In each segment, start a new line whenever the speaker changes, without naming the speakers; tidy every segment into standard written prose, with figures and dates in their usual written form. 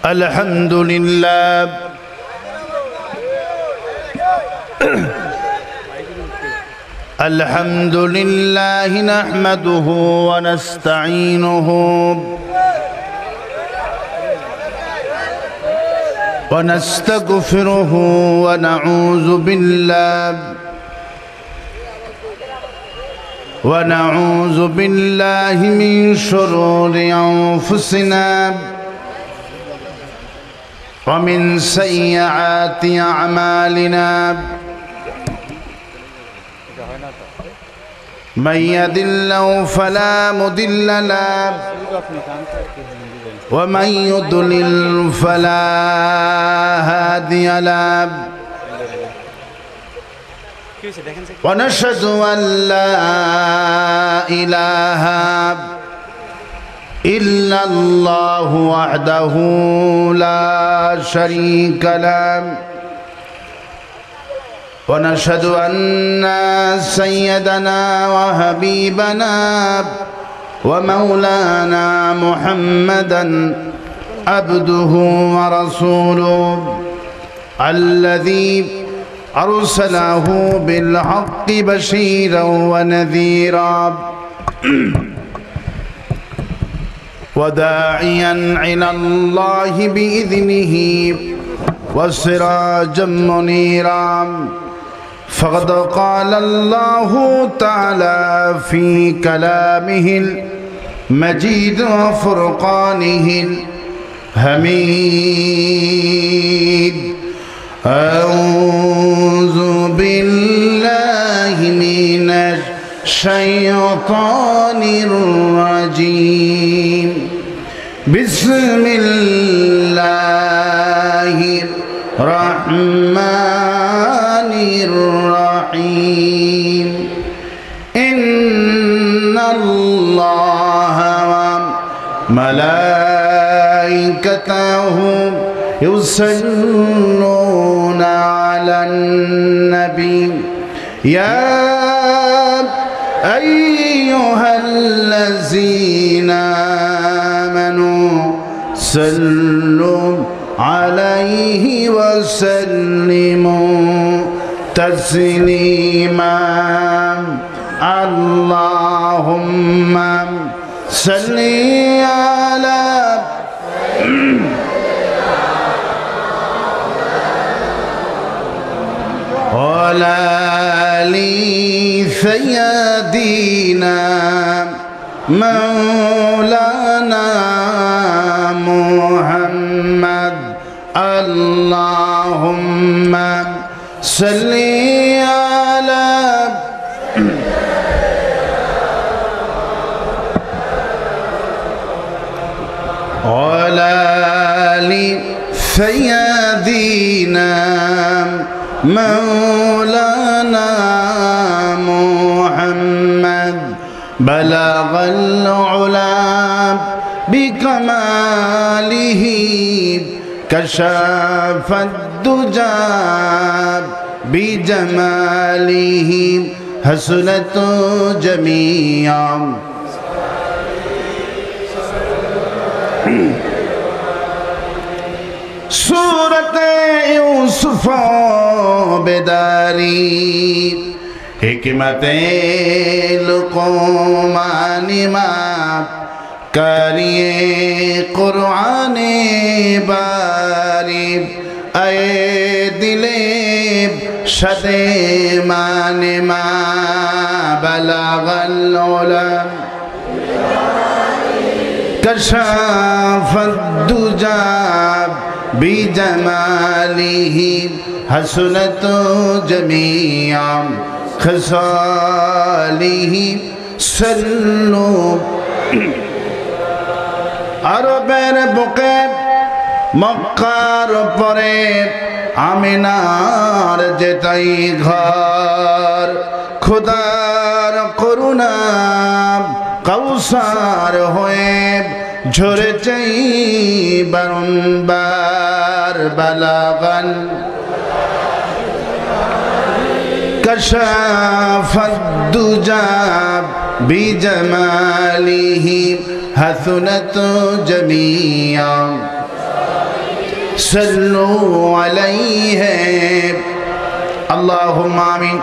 الحمد لله الحمد لله نحمده ونستعينه ونستغفره ونعوذ بالله من شرور أنفسنا ومن سيئات أعمالنا من يهد الله فلا مضل له ومن يضلل فلا هادي له ونشهد أن لا إله إلا الله وحده لا شريك له ونشهد أن سيدنا وحبيبنا ومولانا محمدا عبده ورسوله الذي أرسله بالحق بشيرا ونذيرا وداعيا إلى الله بإذنه وسراجا منيرا فقد قال الله تعالى في كلامه المجيد وفرقانه الحميد أعوذ بالله من الشيطان الرجيم بسم الله الرحمن الرحيم إن الله وملائكته يصلون على النبي يا أيها الذين آمنوا صلوا عليه وسلموا تسليما اللهم صل على وعلى آل سيدنا مولانا محمد اللهم صل على وعلى آل سيدنا مولانا محمد بلغ العلا بكماله كشف الدجى بجماله حسنت جميعا सूरत यूसुफ बेदारी हिकमते लुक़मानी मा करिए कुराने बारी आए दिले शदे माने मा बलगल उलम कशफ़द दुजा बिजमालिह हसनत जमीआ खसालिह सल्लु अरबेर बुके मक्कार परे आमिनार जेताई घर खुदार करुणा कौसार होए झरे चाई बारंबार बलागन कशाफद दुजा बिजमालिह हसनत जमीआ सल्लु अलैहि अल्लाहुम्मा आमीन।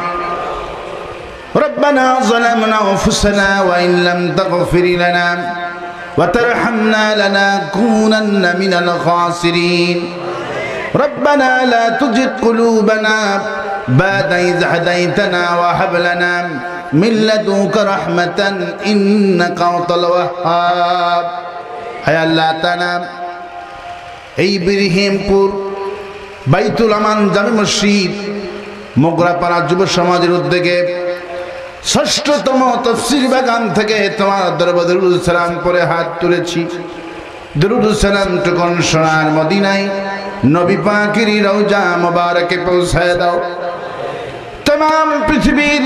रब्बना ज़लमना अनफुसना व इन लम तगफिर लना व तरहमना लनकूनन्ना मिनल खासिरीन। रब्बना ला तुज़िग़ क़ुलूबना बाद इज़ हदैतना व हब लना मिन लदुनका रहमतन इन्नका अंतल वह्हाब। हाय अल्लाह ताआला এই বিরহিমপুর বাইতুল আমান জামে মসজিদ মোগরাপাড়া যুব সমাজের উদ্যোগে ষষ্ঠতম তাফসীর বাগান থেকে তোমার দরবারে দরুদ সালাম পড়ে হাত তুলেছি। দরুদ সালাম টুকুন সোনার মদিনায় নবী পাকের রওজা মুবারকে পৌঁছায় দাও। तमाम পৃথিবীর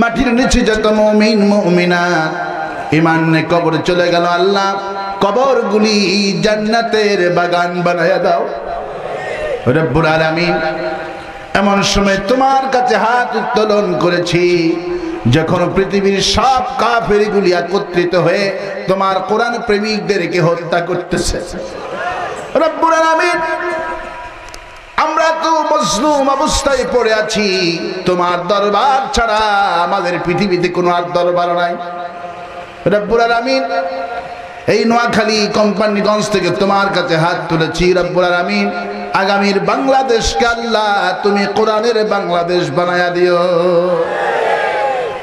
মাটির নিচে যত মুমিন মুমিনাত ঈমান নিয়ে কবর চলে গেল, আল্লাহ কবরগুলি জান্নাতের বাগান বানায়া দাও রব্বুল আলামিন। এমন সময় তোমার কাছে হাত উত্তোলন করেছি যখন পৃথিবীর সব কাফেরগুলি একত্রিত হয়ে তোমার কোরআন প্রেমিকদেরকে হত্যা করতেছে রব্বুল আলামিন। আমরা তো মজলুম অবস্থায় পড়ে আছি, তোমার দরবার ছাড়া আমাদের পৃথিবীতে কোনো আর দরবার নাই রব্বুল আলামিন। এই নোয়াখালী কোম্পানিগঞ্জ থেকে তোমার কাছে হাত তুলেছি রব্বুল আলামিন। আগামীর বাংলাদেশকে আল্লাহ তুমি কোরআনের বাংলাদেশ বানায়া দিও।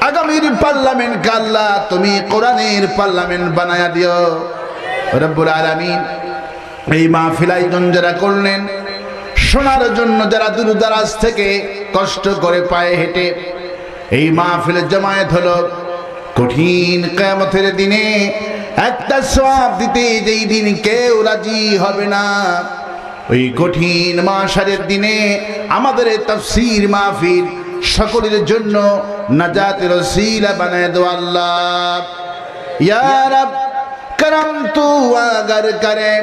আগামীর পার্লামেন্টকে আল্লাহ তুমি কোরআনের পার্লামেন্ট বানায়া দিও রব্বুল আলামিন। এই মাহফিল আয়োজন যারা করলেন শোনার জন্য, যারা দূর দারাজ থেকে কষ্ট করে পায়ে হেঁটে এই মাহফিলে জমায়েত হলো, কঠিন কিয়ামতের দিনে একটা সওয়াব দিতে যেই দিন কেউ রাজি হবে না, ওই কঠিন মাহশারের দিনে আমাদের তাফসীর মাহফিল সকলের জন্য নাজাতের ওসিলা বানায় দাও আল্লাহ। ইয়া রব करम तू अगर करे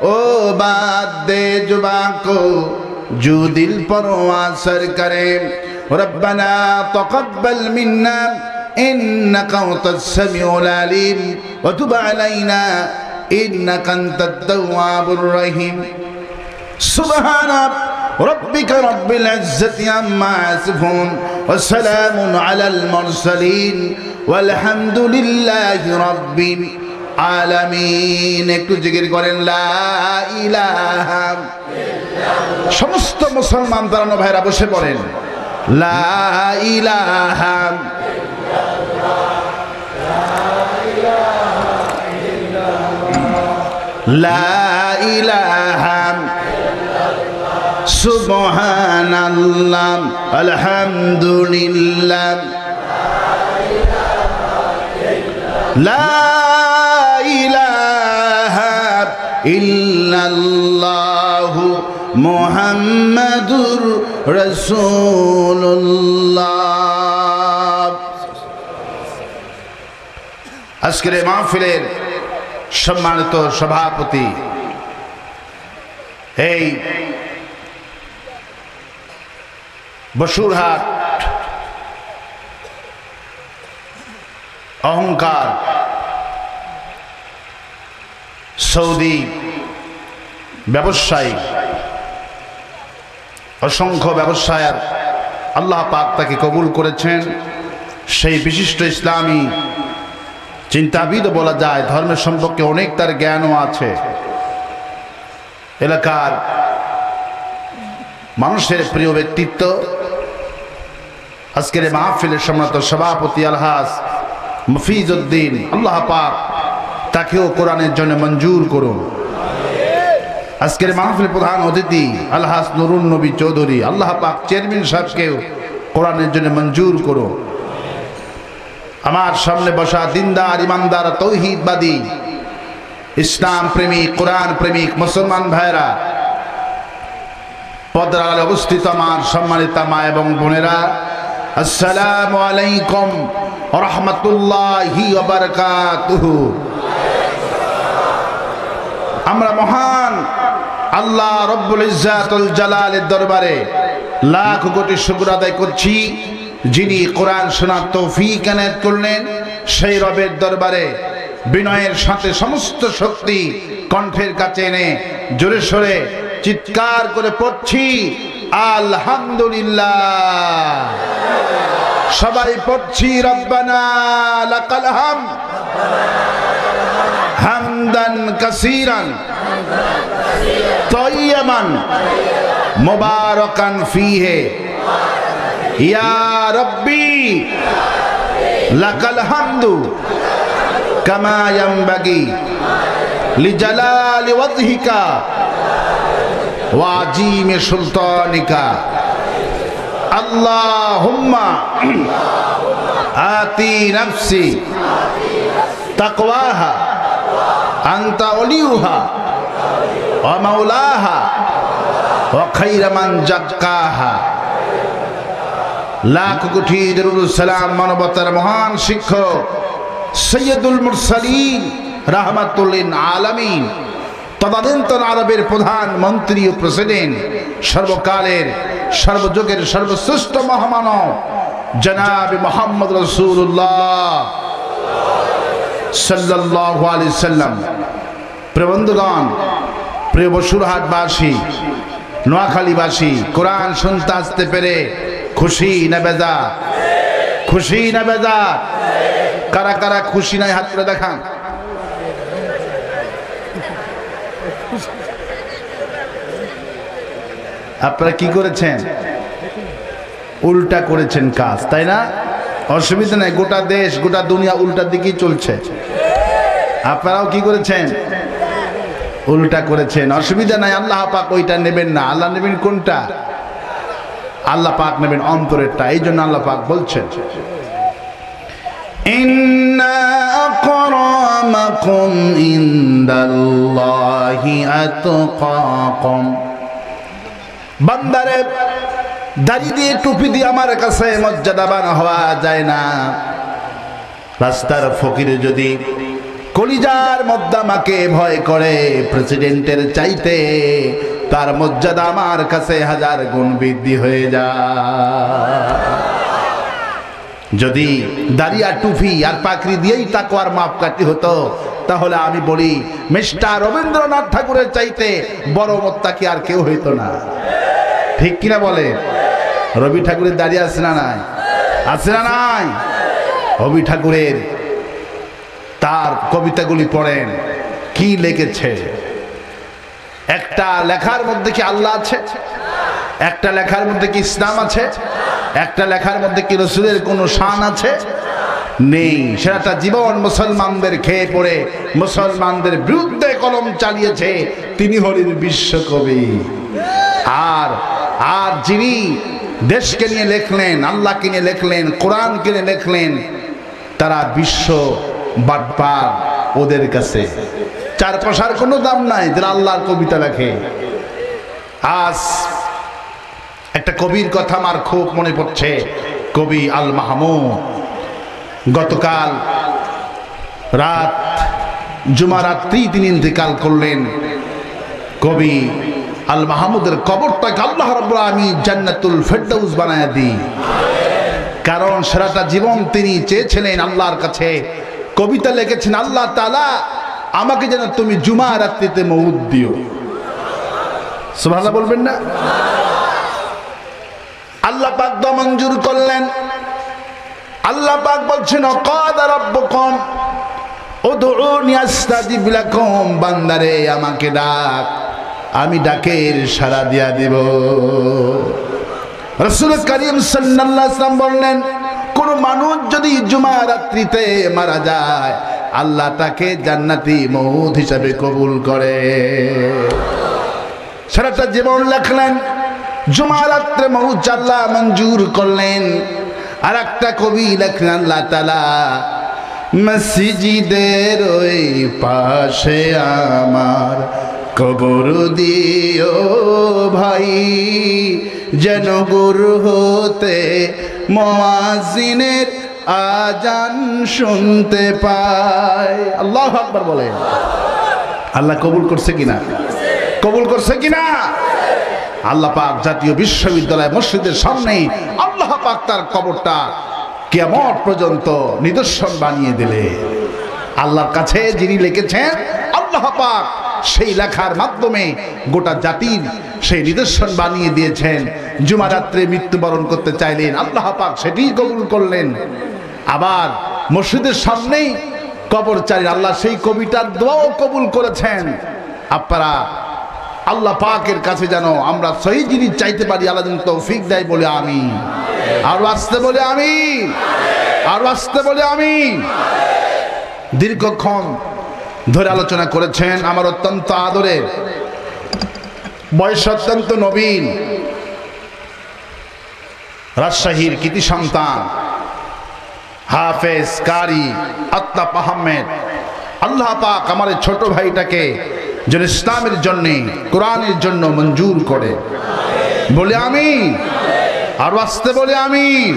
ओ बात दे जुबा को जो दिल पर असर करे। रब्बना तक़ब्बल मिन्ना इन्नका अंतस समीउल अलीम व तुब अलैना इन्नका अंतत तव्वाबुर रहीम। सुब्हान रब्बिका रब्बिल इज्जति अम्मा यसिफून व सलामुन अलल मुरसलीन वल्हम्दुलिल्लाहि रब्बिल आलामीन। একটু জিকির করেন লা ইলাহা ইল্লাল্লাহ। সমস্ত মুসলমান দাঁড়ানো ভাইরা বসে পড়েন লা ইলাহা ইল্লাল্লাহ লা ইলাহা ইল্লাল্লাহ সুবহানাল্লাহ আলহামদুলিল্লাহ লা ইল্লাল্লাহু মুহাম্মাদুর রাসূলুল্লাহ। আজকের এই মাহফিলের সম্মানিত সভাপতি, এই বসুরহাট অহংকার সৌদি ব্যবসায়ী, অসংখ্য ব্যবসায়ের আল্লাহ পাক তাকে কবুল করেছেন। সেই বিশিষ্ট ইসলামী চিন্তাবিদ বলা যায়, ধর্মের সম্পর্কে অনেক তার জ্ঞানও আছে। এলাকার মানুষের প্রিয় ব্যক্তিত্ব, আজকের মাহফিলের সম্মানিত সভাপতি আলহাজ মফিজউদ্দিন, আল্লাহ পাক তাকেও কোরআনের জন্য মঞ্জুর করুন। আজকের মাহফিলের প্রধান অতিথি আলহাজ নুরুন নবী চৌধুরী, আল্লাহ পাক চেয়ারম্যান সাহেবকেও কোরআনের জন্য মঞ্জুর করুন। আমার সামনে বসা দিনদার ইমানদার তৌহিদবাদী ইসলাম প্রেমিক কোরআন প্রেমিক মুসলমান ভাইরা, পর্দার আড়ালে অবস্থিত আমার সম্মানিত মা এবং বোনেরা, আসসালামু আলাইকুম ওয়া রাহমাতুল্লাহি ওয়া বারাকাতুহু। আমরা মহান আল্লাহ রব্বুল ইজ্জাতুল জালালের দরবারে লাখ কোটি শুকর আদায় করছি, যিনি কোরআন শোনার তৌফিক এনায়েত করলেন। সেই রবের দরবারে বিনয়ের সাথে সমস্ত শক্তি কণ্ঠের কাছে এনে জোরে সোরে চিৎকার করে পড়ছি আলহামদুলিল্লাহ। সবাই পড়ছি রব্বানা লাকাল হামদ হামদান কাসীরান তাইয়্যিবান মুবারাকান ফীহি ইয়া রাব্বি লাকাল হামদু কামা ইয়ানবাগি লিজালালি ওয়াজহিকা ওয়া আযীমি সুলতানিকা। আল্লাহুম্মা আতি নাফসি তাকওয়াহা আনতা ওলিউহা ওয়া মাওলাহা ওয়া খায়রা মান যাক্কাহা। লাখ কোটি দরুদ সালাম মানবতার মহান শিক্ষক সৈয়দুল মুরসালিন রাহমাতুল লিল আলামিন তদানীন্তন আরবের প্রধানমন্ত্রী ও প্রেসিডেন্ট সর্বকালের সর্বযুগের সর্বশ্রেষ্ঠ মহামানব জনাব মুহাম্মদ রাসূলুল্লাহ সাল্লাল্লাহু আলাইহি সাল্লাম। প্রিয় বন্ধুগণ, প্রিয় বসুরহাটবাসী, নোয়াখালীবাসী, কোরআন শুনতে আসতে পেরে খুশি না বেজার? খুশি না বেজার? কারা কারা খুশি নাই হাত তুলে দেখান। আপনারা কি করেছেন? উল্টা করেছেন কাজ, তাই না? অসুবিধা নাই, গোটা দেশ গোটা দুনিয়া উল্টার দিকেই চলছে। আপনারাও কি করেছেন? উল্টা করেছেন। অসুবিধা নাই, আল্লাহ পাক ওইটা নেবেন না। আল্লাহ নেবেন কোনটা? আল্লাহ পাক নেবেন অন্তরেরটা। এই জন্য আল্লাহ পাক বলছেন ইন্না আকরামাকুম ইনদাল্লাহি আতকাকুম। বান্দারে, দাড়ি দিয়ে টুপি দিয়ে আমার কাছে মর্যাদাবান হওয়া যায় না। রাস্তার ফকির যদি কলিজার মধ্যে আমাকে ভয় করে প্রেসিডেন্টের চাইতে, তার মর্যাদা আমার কাছে 1000 গুণ বৃদ্ধি হয়ে যায়। যদি দাড়ি আর টুপি আর পাকড়ি দিয়েই তাকওয়ার মাপকাঠি হতো, তাহলে আমি বলি মিস্টার রবীন্দ্রনাথ ঠাকুরের চাইতে বড় মুত্তাকি আর কেউ হইতো না। ঠিক কিনা বলে? রবি ঠাকুরের দাড়ি আছে না নাই? আছে না নাই? রবি ঠাকুরের তার কবিতাগুলি পড়েন, কি লিখেছে। একটা লেখার মধ্যে কি আল্লাহ আছে? একটা লেখার মধ্যে কি ইসলাম আছে? একটা লেখার মধ্যে কি রাসূলের কোনো শান আছে? নেই। সেটা জীবন মুসলমানদের খেয়ে পড়ে মুসলমানদের বিরুদ্ধে কলম চালিয়েছে। তিনি হলেন বিশ্বকবি। আর যিনি দেশকে নিয়ে লেখলেন, আল্লাহকে নিয়ে লেখলেন, কোরআনকে নিয়ে লেখলেন, তারা বিশ্ব বাটপার। ওদের কাছে 4 পয়সার কোনো দাম নাই যারা আল্লাহর কবিতা লেখে। আজ একটা কবির কথা আমার খুব মনে পড়ছে, কবি আল মাহমুদ। গতকাল রাত জুমারাত্রি তিনি ইন্তেকাল করলেন। কবি আল মাহমুদের কবরটাকে আল্লাহ রাব্বুল আলামিন জান্নাতুল ফেরদাউস বানায়া দিই। কারণ সারাটা জীবন তিনি চেয়েছিলেন আল্লাহর কাছে, কবিতা লিখেছেন, আল্লাহ তাআলা আমাকে যেন তুমি জুমা রাত্রিতে মউত দিও। সুবহানাল্লাহ বলবেন না? আল্লাহ পাক দোয়া মঞ্জুর করলেন। আল্লাহ পাক বলছেন ওয়াকাদা রাব্বুকুম উদউনি আস্তাজিব লাকুম। বান্দারে, আমাকে ডাক, আমি ডাকের সাড়া দিয়া দিব। রাসূল করিম সাল্লাল্লাহু আলাইহি ওয়াসাল্লাম বললেন, কোন মানুষ যদি জুমা রাত্রিতে মারা যায়, আল্লাহ তাকে জান্নাতি মউত হিসাবে কবুল করে। সারাটা জীবন লেখলেন, জুমা রাত্রে মউত আল্লাহ মঞ্জুর করলেন। আর একটা কবি লেখলেন, আল্লাহ তাআলা মসজিদের ওই পাশে আমার কবর দিও ভাই, যেন গুর হতে মুয়াজ্জিনের আজান শুনতে পাই। আল্লাহু আকবার বলেন। আল্লাহ কবুল করছে কিনা? কবুল করছে কিনা? আল্লাহ পাক জাতীয় বিশ্ববিদ্যালয় মসজিদের সামনে আল্লাহ পাক তার কবরটা কিয়ামত পর্যন্ত নিদর্শন বানিয়ে দিলে। আল্লাহর কাছে যিনি লিখেছেন, আল্লাহ পাক সেই লেখার মাধ্যমে গোটা জাতির সেই নিদর্শন বানিয়ে দিয়েছেন। জুমা রাত্রে মৃত্যুবরণ করতে চাইলেন, আল্লাহ পাক সেটিই কবুল করলেন। আবার মসজিদের সামনেই কবরচারী, আল্লাহ সেই কবিতার দোয়াও কবুল করেছেন। আপনারা আল্লাহ পাকের কাছে যেন আমরা সহি জিনিস চাইতে পারি, আল্লাহ যেন তৌফিক দেয় বলে আমিন। আর আসতে বলে আমিন, আর আসতে বলে আমিন। দীর্ঘক্ষণ ধরে আলোচনা করেছেন আমার অত্যন্ত আদরের, বয়স অত্যন্ত নবীন, রাজশাহীর কৃতি সন্তান হাফেজ কারি আত্তাব আহমেদ। আল্লাহ পাক আমার এই ছোট ভাইটাকে যেন ইসলামের জন্য, কোরআনের জন্য মঞ্জুর করে বলে আমিন। আর আসতে বলে আমিন,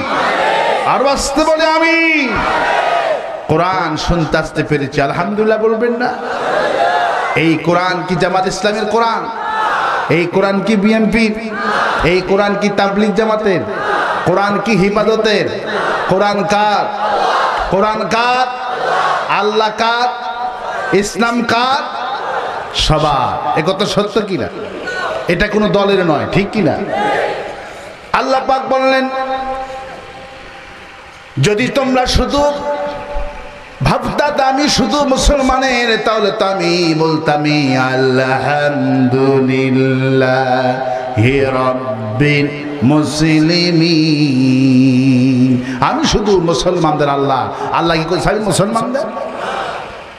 আর আসতে বলে আমিন। কোরআন শুনতে আসতে পেরেছি, আলহামদুলিল্লাহ বলবেন না? এই কোরআন কি জামাত ইসলামের কোরআন? এই কোরআন কি বিএনপির? এই কোরআন কি তাবলিগ জামাতের? কোরআন কি হিফাজতের? কোরআন কার? কোরআন কার? আল্লাহ কার? ইসলাম কার? সবার। এ কথা সত্য কিনা? এটা কোনো দলের নয়, ঠিক কিনা? আল্লাহ পাক বললেন, যদি তোমরা শুধু ভাবতা আমি শুধু মুসলমানের, তাহলে তো আমি বলতামই আলহামদুলিল্লাহি রাব্বিল মুসলিমিন। আমি শুধু মুসলমানদের আল্লাহ। আল্লাহ কি করে মুসলমানদের?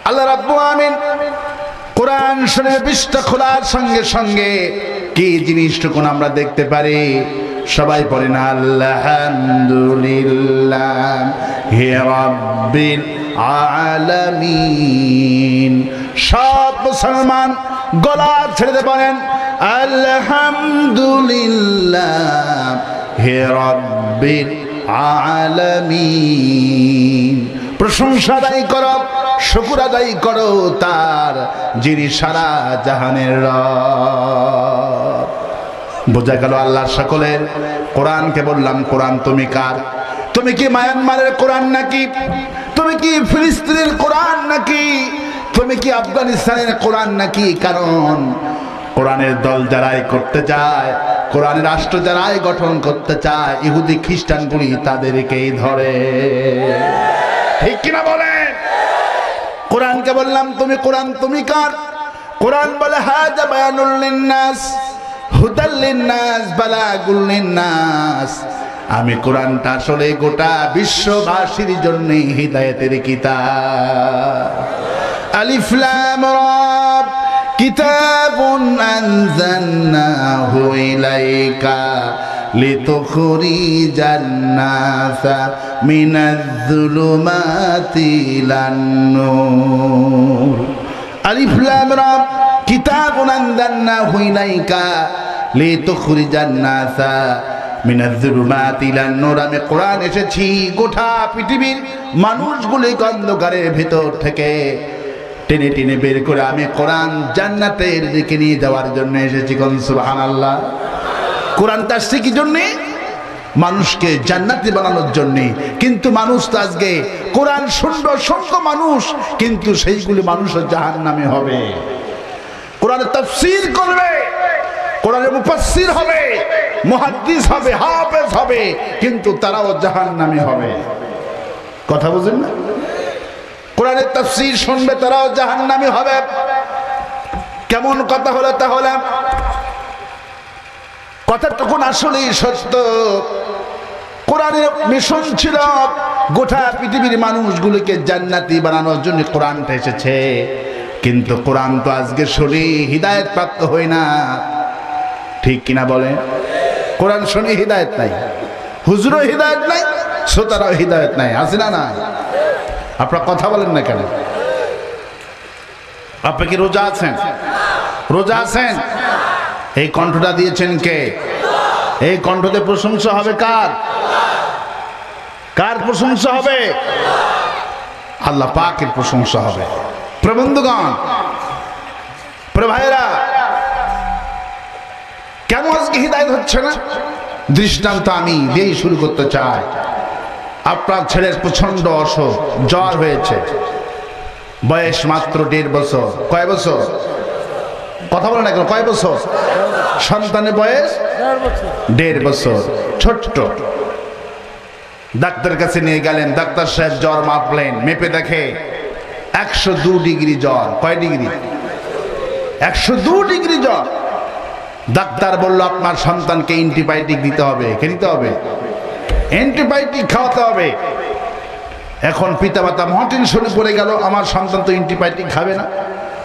আল্লাহ রাব্বুল আমিন কোরআন শরীফের পৃষ্ঠা খোলার সঙ্গে সঙ্গে কি জিনিসটুকু আমরা দেখতে পারি? সবাই পড়েন আলহামদুলিল্লাহি রাব্বিল আলামিন। সব মুসলমান গলা ছেড়ে পড়েন আলহামদুলিল্লাহি রাব্বিল আলামিন। প্রশংসা আদায় করো, শুকর আদায় করো তার, যিনি সারা জাহানের রব। বোঝা গেল আল্লাহ সকলের। কোরআনকে বললাম, কোরআন তুমি কার? তুমি কি মায়ানমারের কোরআন নাকি? তুমি কি ফিলিস্তিনের কোরআন নাকি? তুমি কি আফগানিস্তানের কোরআন নাকি? কারণ কোরআনের দল যারাই করতে চায়, কোরআনের রাষ্ট্র যারাই গঠন করতে চায়, ইহুদি খ্রিস্টানগুলি তাদেরকেই ধরে। ঠিক কিনা বলেন? কোরআনকে বললাম তুমি কোরআন তুমি কার? কোরআন বলে হাযা বায়ানুল লিন্নাস হুদাল লিন্নাস বালাগুল লিন্নাস। আমি কোরআনটা আসলে গোটা বিশ্ববাসীর জন্য হিদায়াতের কিতাব। আলিফ লাম রা কিতাবুন আনজালনাহু ইলাইকা লিতুখরিজান নাসা মিনাজ-যুলুমাতি ইলান নূর। আলিফ লাম রা কিতাবুন আনজালনাহু ইলাইকা লিতুখরিজান নাসা মিনাজ-যুলুমাতি ইলান নূর। আমি কোরআন এসেছি গোটা পৃথিবীর মানুষগুলিকে অন্ধকারের ভিতর থেকে টেনে টেনে বের করে আমি কোরআন জান্নাতের দিকে নিয়ে যাওয়ার জন্য এসেছি। কোন সুবহানাল্লাহ। কোরআনটা আসছে কি জন্যে? মানুষকে জান্নাতি বানানোর জন্যে। কিন্তু মানুষ তো আজকে কোরআন শুনবে অসংখ্য মানুষ, কিন্তু সেইগুলি মানুষের জাহান্নামে হবে। কোরআনের তাফসীর করবে, কোরআনের মুফাসসির হবে, মুহাদ্দিস হবে, হাফেজ হবে, কিন্তু তারাও জাহান্নামে হবে। কথা বুঝেন না? কোরআনের তাফসীর শুনবে, তারাও জাহান্নামী হবে। কেমন কথা হলো তাহলে? কথাটুকুন আসলেই সত্য। কোরআনের মিশন ছিল গোটা পৃথিবীর মানুষগুলোকে জান্নাতি বানানোর জন্য কোরআনটা এসেছে। কিন্তু কোরআন তো আজকে শুনি হিদায়াত প্রাপ্ত হয় না, ঠিক কিনা বলে? কোরআন শুনি হিদায়াত নাই, হুজুরও হিদায়াত নাই, শ্রোতারাও হিদায়াত নাই। আছে না? না। আপনারা কথা বলেন না কেন? আপনি কি রোজা আছেন? রোজা আছেন? এই কণ্ঠটা দিয়েছেন কে? এই কণ্ঠতে প্রশংসা হবে কার? কার প্রশংসা হবে? আল্লাহ পাকের প্রশংসা হবে। প্রবন্ধগণ, ভাইরা, কেন আজকে হিদায়াত হচ্ছে না? দৃষ্টান্ত আমি দিয়েই শুরু করতে চাই। আপনার ছেলের প্রচন্ড অসুখ, জ্বর হয়েছে, বয়স মাত্র 1.5 বছর। কয় বছর? কথা বলে না কেন? কয় বছর? সন্তানের বয়স 1.5 বছর, ছোট্ট। ডাক্তারের কাছে নিয়ে গেলেন, ডাক্তার সাহেব জ্বর মাপলেন, মেপে দেখে 102 ডিগ্রি জ্বর। কয় ডিগ্রি? 102 ডিগ্রি জ্বর। ডাক্তার বলল আপনার সন্তানকে অ্যান্টিবায়োটিক দিতে হবে। কে দিতে হবে? অ্যান্টিবায়োটিক খাওয়াতে হবে। এখন পিতামাতা মহাটেনশনে পড়ে গেল, আমার সন্তান তো অ্যান্টিবায়োটিক খাবে না।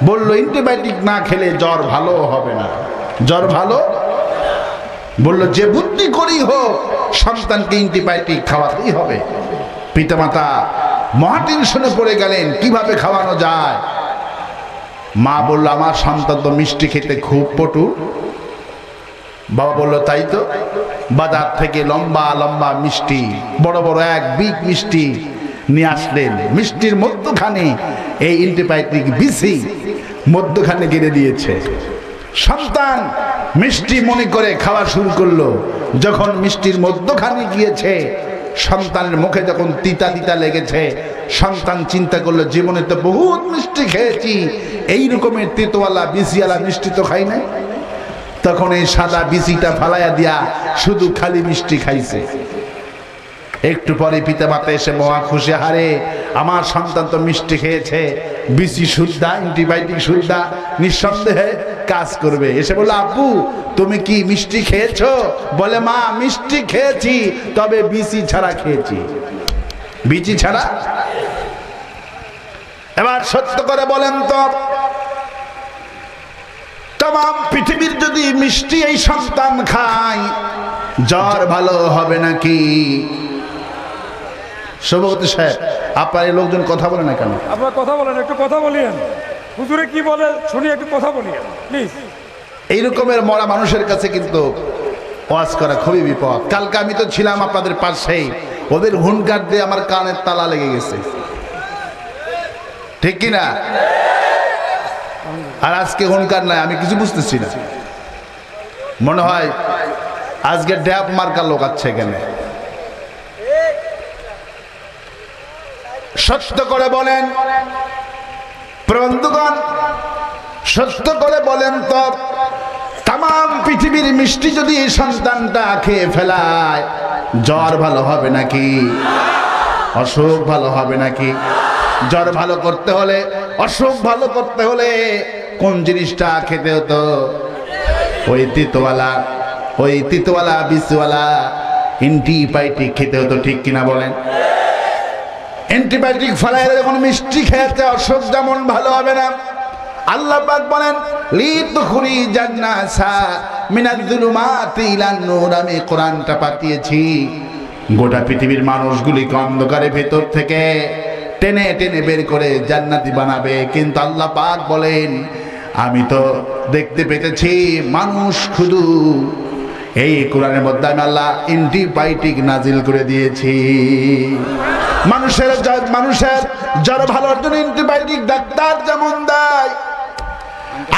বলল অ্যান্টিবায়োটিক না খেলে জ্বর ভালো হবে না। জ্বর ভালো? বলল যে বুদ্ধি করেই হোক সন্তানকে অ্যান্টিবায়োটিক খাওয়াতেই হবে। পিতামাতা মহাটেনশনে পড়ে গেলেন, কিভাবে খাওয়ানো যায়। মা বলল আমার সন্তান তো মিষ্টি খেতে খুব পটু। বাবা বলল তাই তো। বাজার থেকে লম্বা লম্বা মিষ্টি, বড় বড় এক বিগ মিষ্টি নিয়ে আসলেন। মিষ্টির মধ্যখানে এই অ্যান্টিবায়োটিক বিসি মধ্যখানে গেড়ে দিয়েছে। সন্তান মিষ্টি মনে করে খাওয়া শুরু করলো। যখন মিষ্টির মধ্যখানে গিয়েছে, সন্তানের মুখে যখন তিতা তিতা লেগেছে, সন্তান চিন্তা করলো জীবনে তো বহুত মিষ্টি খেয়েছি, এই রকমের তেতোয়ালা বিসিওয়ালা মিষ্টি তো খাই নাই। তখন এই সাদা বিচিটা ফালাইয়া দিয়া শুধু খালি মিষ্টি খাইছে। একটু পরে পিতামাতা এসে মহা খুশি, হারে আমার সন্তান তো মিষ্টি খেয়েছে, বিচি শুদ্ধা, অ্যান্টিবায়োটিক শুদ্ধা, নিঃসন্দেহে কাজ করবে। এসে বলল আব্বু তুমি কি মিষ্টি খেয়েছো? বলে মা মিষ্টি খেয়েছি, তবে বিচি ছাড়া খেয়েছি। বিচি ছাড়া? এবার সত্য করে বলেন তো, তাম পৃথিবীর যদি মিষ্টি এই সন্তান খায়, জ্বর ভালো হবে নাকি? সভাপতি সাহেব, আপনার এই লোকজন কথা বলে না কেন?
আপনার কথা বলেন, একটু কথা বলিয়েন। হুজুরে কি বলে শুনি, একটু কথা বলিয়েন প্লিজ।
এই রকমের মরা মানুষের কাছে কিন্তু ওয়াজ করা খুবই বিপদ। কালকে আমি তো ছিলাম আপনাদের পাশেই, ওদের হুনকার দিয়ে আমার কানের তালা লেগে গেছে, ঠিক কিনা? আর আজকে হুনকার নাই, আমি কিছু বুঝতেছি না। মনে হয় আজকে ড্যাব মার্কা লোক আছে এখানে। সত্য করে বলেন বন্ধুগণ, সত্য করে বলেন তো, তাম পৃথিবীর মিষ্টি যদি এই সন্তানটা খেয়ে ফেলায়, জ্বর ভালো হবে নাকি? অসুখ ভালো হবে নাকি? জ্বর ভালো করতে হলে, অসুখ ভালো করতে হলে কোন জিনিসটা খেতে হতো? ওই তিতওয়ালা বিষওয়ালা অ্যান্টিবায়োটিক খেতে হতো, ঠিক কিনা বলেন? অ্যান্টিবায়োটিক ফলাইলে যখন মিষ্টি খেতে, অসুখ যেমন ভালো হবে না। আল্লাহ পাক বলেন লিতুখরি জান্নাসা মিনাজ-জুলুমাতি ইলান-নূর। আমি কোরআনটা পাঠিয়েছি গোটা পৃথিবীর মানুষগুলিকে অন্ধকারের ভেতর থেকে টেনে টেনে বের করে জান্নাতি বানাবে। কিন্তু আল্লাহ পাক বলেন আমি তো দেখতে পেতেছি মানুষ শুধু এই কোরআনের মধ্যে আমি আল্লাহ অ্যান্টিবায়োটিক নাজিল করে দিয়েছি। মানুষের জ্বর ভালোর জন্য অ্যান্টিবায়োটিক ডাক্তার যেমন দেয়,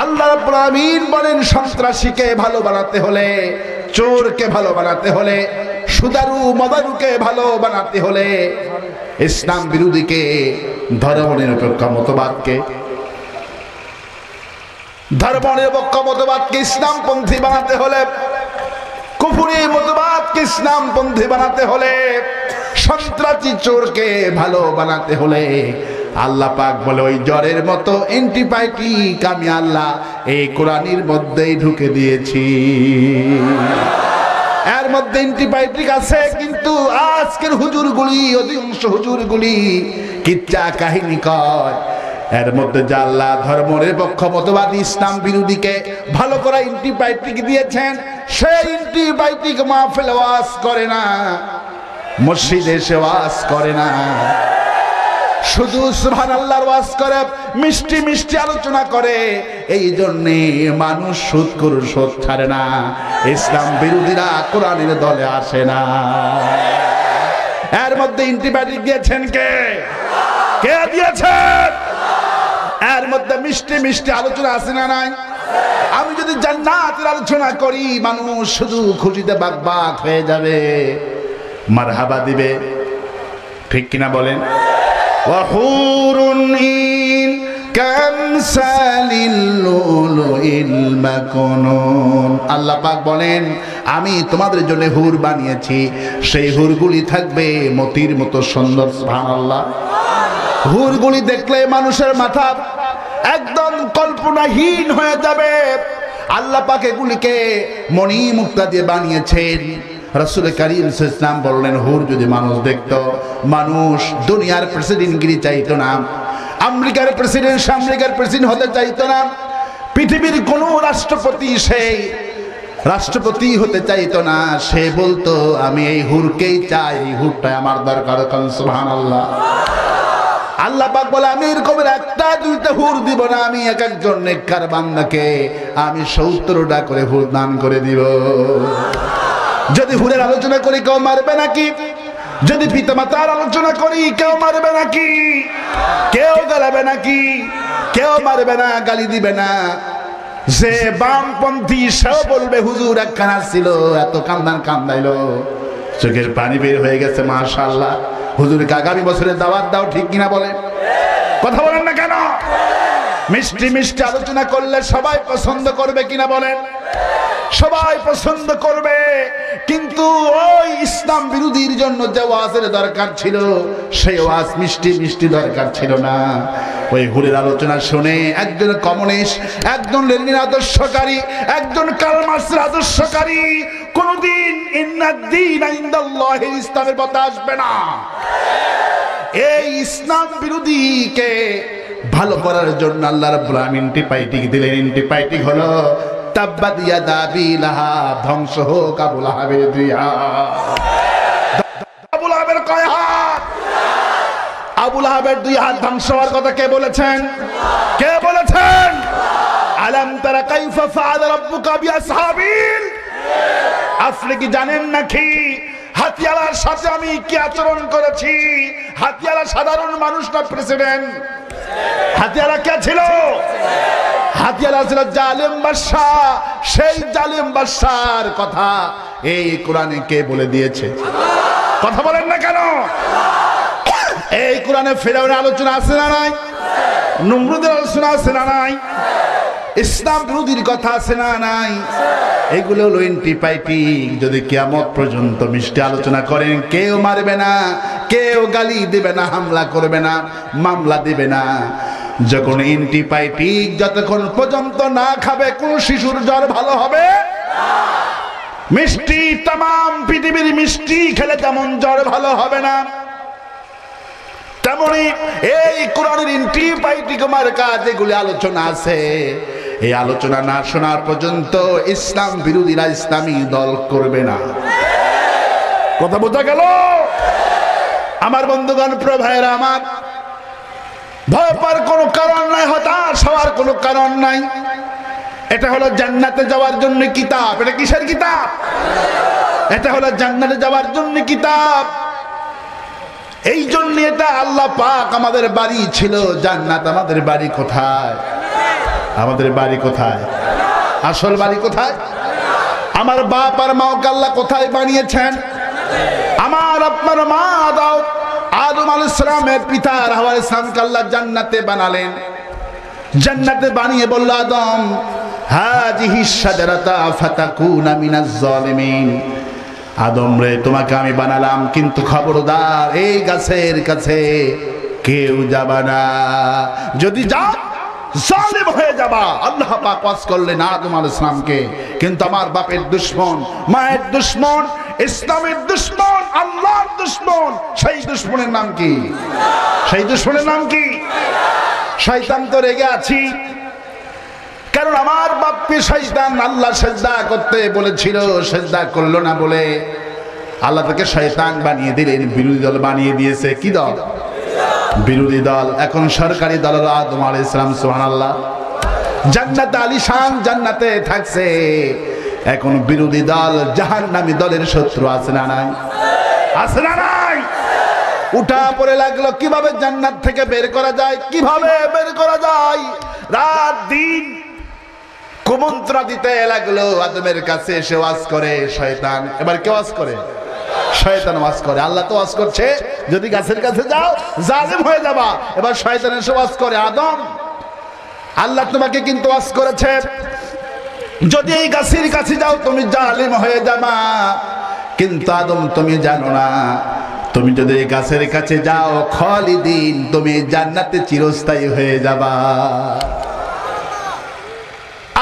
আল্লাহ রাব্বুল আলামিন বলেন সন্ত্রাসীকে ভালো বানাতে হলে, চোরকে ভালো বানাতে হলে, সুদারু মদারুকে ভালো বানাতে হলে, ইসলাম বিরোধীকে, ধর্মনিরপেক্ষ মতবাদকে ইসলামপন্থী বানাতে হলে, কুফরি মতবাদকে ইসলামপন্থী বানাতে হলে, সন্ত্রাসী চোরকে ভালো বানাতে হলে, আল্লাহ পাক বলে ওই জ্বরের মতো অ্যান্টিবায়োটিক আমি আল্লাহ এই কোরআনের মধ্যেই ঢুকে দিয়েছি। এর মধ্যে অ্যান্টিবায়োটিক আছে, কিন্তু আজকের হুজুরগুলি, অধিকাংশ হুজুরগুলি কিচ্ছা কাহিনী কয়। এর মধ্যে যে আল্লাহ ধর্মনিরপেক্ষ মতবাদী ইসলাম বিরোধীকে ভালো করা অ্যান্টিবায়োটিক দিয়েছেন, সেই অ্যান্টিবায়োটিক মাহফিলে ওয়াজ করে না, মসজিদে এসে ওয়াজ করে না, শুধু সুবহানাল্লাহর ওয়াজ করে, মিষ্টি মিষ্টি আলোচনা করে। এই জন্যে মানুষ সুদ ছাড়ে না, ইসলাম বিরোধীরা কোরআনের দলে আসে না। এর মধ্যে অ্যান্টিবায়োটিক দিয়েছেন কে? কে দিয়েছেন? এর মধ্যে মিষ্টি মিষ্টি আলোচনা আছে না নাই? আমি যদি জান্নাতের আলোচনা করি, মানুষ শুধু খুশিতে বাকবাক হয়ে যাবে, মারহাবা দিবে, ঠিক কিনা বলেন? وحور عين কামসালিল লুলুইল মাকনুন। আল্লাহ পাক বলেন আমি তোমাদের জন্য হুর বানিয়েছি, সেই হুরগুলি থাকবে মতির মতো সুন্দর। সুবহানাল্লাহ। হুরগুলি দেখলে মানুষের মাথা একদম কল্পনাহীন হয়ে যাবে। আল্লাহ পাক এগুলিকে মণি মুক্তা দিয়ে বানিয়েছেন। রাসূল কারীম সাল্লাল্লাহু আলাইহি ওয়াসাল্লাম বললেন হুর যদি মানুষ দেখতো, মানুষ দুনিয়ার প্রেসিডেন্টগিরি চাইতো না, আমেরিকার প্রেসিডেন্ট হতে চাইতো না, পৃথিবীর কোন রাষ্ট্রপতি সেই রাষ্ট্রপতি হতে চাইতো না। সে বলতো আমি এই হুরকেই চাই, এই হুরটাই আমার দরকার। সুবহানাল্লাহ। আল্লাহ পাক বলে আমি এরকমের একটা দুইটা হুর দিব না, আমি এক একজন নেককার বান্দাকে আমি 70টা করে হুর দান করে দিব। যদি হুরের আলোচনা করি কেউ মারবে নাকি? যদি পিতামাতার আলোচনা করি কেউ মারবে নাকি? কেউ গালাবে নাকি? কেউ মারবে না, গালি দিবে না। যে বামপন্থী সেও বলবে হুজুর একখানা ছিল, এত কান্দাইলো, চোখের পানি বের হয়ে গেছে, মাশাআল্লাহ। হুজুরকে আগামী বছরে দাওয়াত দাও, ঠিক কিনা বলেন? কথা বলেন না কেন? মিষ্টি মিষ্টি আলোচনা করলে সবাই পছন্দ করবে কিনা বলেন? সবাই পছন্দ করবে। কিন্তু ওই ইসলাম বিরোধীর জন্য যে ওয়াজের দরকার ছিল, সেই ওয়াজ মিষ্টি মিষ্টি দরকার ছিল না। ওই হুরের আলোচনা শুনে একজন কমিউনিস্ট, একজন লেনিন আদর্শকারী, একজন কার্ল মার্ক্সের আদর্শকারী কোনদিন ইন্নাদ-দীন ইনদাল্লাহিল ইসলামের কথা আসবে না। এই ইসলাম বিরোধীকে ভালো করার জন্য আল্লাহ রাব্বুল আলামিন অ্যান্টিবায়োটিক দিলেন। অ্যান্টিবায়োটিক হলো তাব্বাত ইয়াদা আবি লাহাব, ধ্বংস হোক আবু লাহাবের দুই হাত। আবু লাহাবের কয় হাত? আবু লাহাবের দুই হাত ধ্বংস হওয়ার কথা কে বলেছেন? কে বলেছেন? আলাম তারা কাইফা ফাআলা রাব্বুকা বিআসহাবিল? আপনি কি জানেন নাকি হাতিয়ালার সাথে আমি কি আচরণ করেছি? হাতিয়ালা সাধারণ মানুষ না, প্রেসিডেন্ট। হাতিয়ালা কে ছিল? হাতিয়ালা ছিল জালেম বাদশা। সেই জালেম বাদশার কথা এই কোরআনে কে বলে দিয়েছে? কথা বলেন না কেন? এই কোরআনে ফিরআউনের আলোচনা আছে না নাই? নমরুদের আলোচনা আছে না নাই? ইসলাম বিরোধীর কথা আছে না নাই? এগুলো হলো অ্যান্টিবায়োটিক। যদি কিয়ামত পর্যন্ত মিষ্টি আলোচনা করেন, কেউ মারবে না, কেউ গালি দিবে না, হামলা করবে না, মামলা দিবে না। যখন অ্যান্টিবায়োটিক যতক্ষণ পর্যন্ত না খাবে কোন শিশুর জ্বর ভালো হবে না। মিষ্টি तमाम পৃথিবীর মিষ্টি খেলে যেমন জ্বর ভালো হবে না, তেমনি এই কোরআনের অ্যান্টিবায়োটিক মার্কা যেগুলি আলোচনা আছে, এই আলোচনা না শোনার পর্যন্ত ইসলাম বিরোধীরা ইসলামী দল করবে না। কথা বোঝা গেল? আমার বন্ধুগণ, প্রিয় ভাইরা আমার, ভয় পাওয়ার কোনো কারণ নাই, হতাশ হওয়ার কোনো কারণ নাই। এটা হলো জান্নাতে যাওয়ার জন্য কিতাব। এটা কিসের কিতাব? এটা হলো জান্নাতে যাওয়ার জন্য কিতাব। এই জন্য এটা আল্লাহ পাক আমাদের বাড়ি ছিল জান্নাত। আমাদের বাড়ি কোথায়? আমাদের বাড়ি কোথায়? আসল বাড়ি কোথায়? আমার বাপ আর মা আল্লাহ কোথায় বানিয়েছেন? আমার আপনার মা আদম আলাইহিস সালামের পিতা হাওয়া আলাইহিস সালামকে আল্লাহ জান্নাতে বানালেন। জান্নাতে বানিয়ে বলল, আদম হাযিহি শাজারাতা ফাতাকুনা মিনাজ জালিমিন। আদম রে, তোমাকে আমি বানালাম, কিন্তু খবরদার এই গাছের কাছে কেউ যাবা না। যদি যাও জালিম হয়ে যাবা। আল্লাহ পাক ওয়াজ করলেন আদম আলাইহিস সালামকে। কিন্তু আমার বাপের দুশমন, মায়ের দুশমন, ইসলামের দুশমন, আল্লাহর দুশমন, সেই দুশমনের নাম কি? সেই দুশমনের নাম কি? শয়তান। তো রেগে আছি কারণ আমার বাপকে শয়তান আল্লাহ সেজদা করতে বলেছিল, সেজদা করলো না বলে আল্লাহ তাকে শয়তান বানিয়ে দিলেন, বিরোধী দল বানিয়ে দিয়েছে। কি দল? বিরোধী দল। এখন সরকারি দল হলো আদম আলাইহিস সালাম। সুবহানাল্লাহ। জান্নাতে আলিশান জান্নাতে থাকছে। এখন বিরোধী দল জাহান্নামী দলের শত্রু আছে না নাই? আছে না নাই? উঠা পড়ে লাগলো কিভাবে জান্নাত থেকে বের করা যায়, কিভাবে বের করা যায়। রাত দিন কুমন্ত্রা দিতে লাগলো আদমের কাছে। এসে ওয়াজ করে শয়তান। এবার কে ওয়াজ করে? শয়তান ওয়াজ করে। আল্লাহ তো ওয়াজ করছে যদি গাছের কাছে যাও জালিম হয়ে যাবা। এবার শয়তান এসে ওয়াজ করে, আদম আল্লাহ তোমাকে কিন্তু ওয়াজ করেছে, যদি এই গাছের কাছে যাও তুমি জালিম হয়ে যাবা, কিন্তু আদম তুমি জানো না, তুমি যদি এই গাছের কাছে যাও খালিদিন, তুমি জান্নাতে চিরস্থায়ী হয়ে যাবা।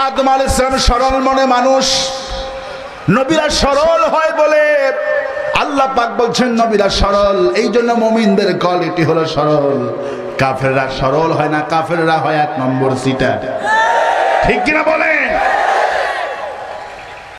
আদম আলাইহিস সালাম সরল মনে মানুষ, নবীরা সরল হয় বলে আল্লাহ পাক বলছেন নবীরা সরল, এই জন্য মুমিনদের কোয়ালিটি হলো সরল। কাফেররা সরল হয় না, কাফেররা হয় এক নম্বর সিটার। ঠিক কিনা বলেন?